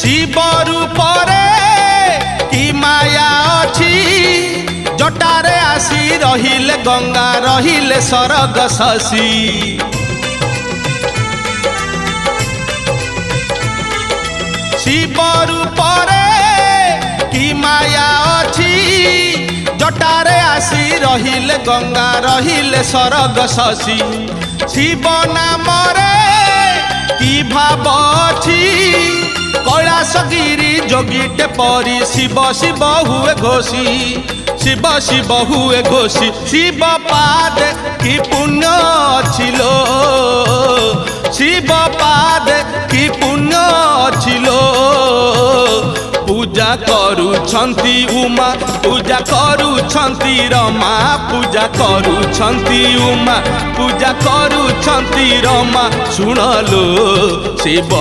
शिव रूपरे कि माया अछि जटारे आसी रहिले गंगा रहिले सरग शशि शिव रूपरे कि माया अछि जटारे आसी रहिले गंगा रहिले सरग शशि शिव नामरे कि भाव अछि कैलासगिरी जोगीटे परी शिव शिव हुए घोषी शिव शिव हुए घोषी शिव पाद कि पुण्य छिलो शिव पाद कि पुण्य छिलो पूजा करुछंती उमा पूजा करुछंती रमा पूजा करुछंती उमा पूजा करुछंती रमा सुनलो शिव